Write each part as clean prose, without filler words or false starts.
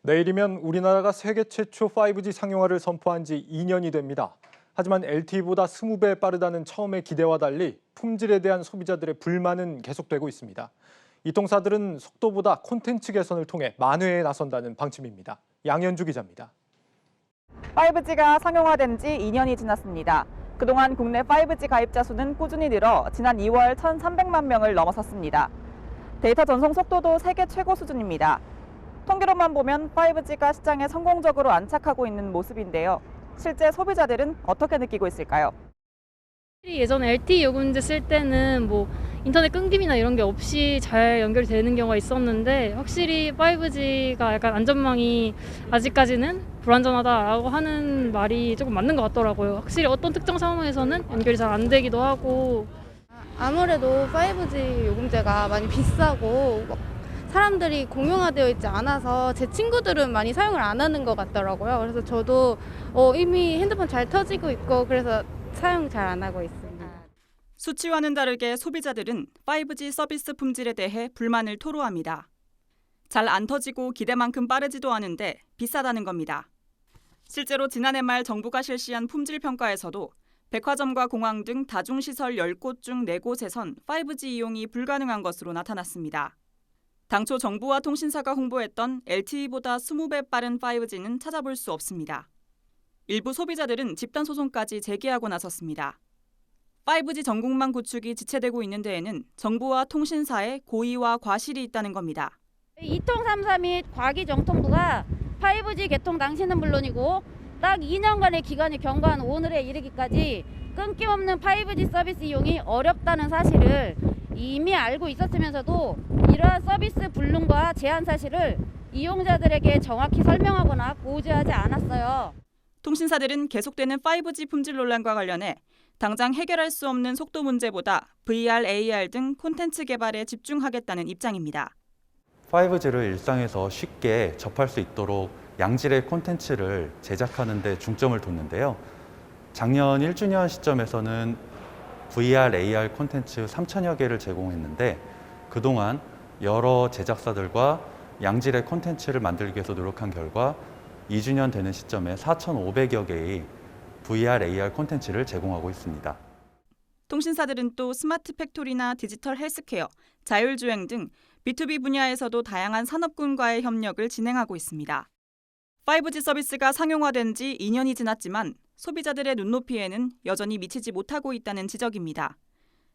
내일이면 우리나라가 세계 최초 5G 상용화를 선포한 지 2년이 됩니다. 하지만 LTE보다 20배 빠르다는 처음의 기대와 달리 품질에 대한 소비자들의 불만은 계속되고 있습니다. 이통사들은 속도보다 콘텐츠 개선을 통해 만회에 나선다는 방침입니다. 양현주 기자입니다. 5G가 상용화된 지 2년이 지났습니다. 그동안 국내 5G 가입자 수는 꾸준히 늘어 지난 2월 1,300만 명을 넘어섰습니다. 데이터 전송 속도도 세계 최고 수준입니다. 통계로만 보면 5G가 시장에 성공적으로 안착하고 있는 모습인데요. 실제 소비자들은 어떻게 느끼고 있을까요? 예전에 LTE 요금제 쓸 때는 인터넷 끊김이나 이런 게 없이 잘 연결이 되는 경우가 있었는데 확실히 5G가 약간 안전망이 아직까지는 불안전하다라고 하는 말이 조금 맞는 것 같더라고요. 확실히 어떤 특정 상황에서는 연결이 잘 안 되기도 하고. 아무래도 5G 요금제가 많이 비싸고 사람들이 공용화되어 있지 않아서 제 친구들은 많이 사용을 안 하는 것 같더라고요. 그래서 저도 이미 핸드폰 잘 터지고 있고 그래서 사용 잘 안 하고 있습니다. 수치와는 다르게 소비자들은 5G 서비스 품질에 대해 불만을 토로합니다. 잘 안 터지고 기대만큼 빠르지도 않은데 비싸다는 겁니다. 실제로 지난해 말 정부가 실시한 품질 평가에서도 백화점과 공항 등 다중시설 10곳 중 4곳에선 5G 이용이 불가능한 것으로 나타났습니다. 당초 정부와 통신사가 홍보했던 LTE보다 20배 빠른 5G는 찾아볼 수 없습니다. 일부 소비자들은 집단 소송까지 제기하고 나섰습니다. 5G 전국망 구축이 지체되고 있는 데에는 정부와 통신사의 고의와 과실이 있다는 겁니다. 이통3사 및 과기정통부가 5G 개통 당시는 물론이고 딱 2년간의 기간이 경과한 오늘에 이르기까지 끊김없는 5G 서비스 이용이 어렵다는 사실을 이미 알고 있었으면서도 이러한 서비스 불능과 제한 사실을 이용자들에게 정확히 설명하거나 고지하지 않았어요. 통신사들은 계속되는 5G 품질 논란과 관련해 당장 해결할 수 없는 속도 문제보다 VR, AR 등 콘텐츠 개발에 집중하겠다는 입장입니다. 5G를 일상에서 쉽게 접할 수 있도록 양질의 콘텐츠를 제작하는 데 중점을 뒀는데요. 작년 1주년 시점에서는 VR, AR 콘텐츠 3,000여 개를 제공했는데 그동안 여러 제작사들과 양질의 콘텐츠를 만들기 위해서 노력한 결과 2주년 되는 시점에 4,500여 개의 VR, AR 콘텐츠를 제공하고 있습니다. 통신사들은 또 스마트 팩토리나 디지털 헬스케어, 자율주행 등 B2B 분야에서도 다양한 산업군과의 협력을 진행하고 있습니다. 5G 서비스가 상용화된 지 2년이 지났지만 소비자들의 눈높이에는 여전히 미치지 못하고 있다는 지적입니다.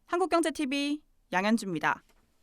한국경제TV 양현주입니다.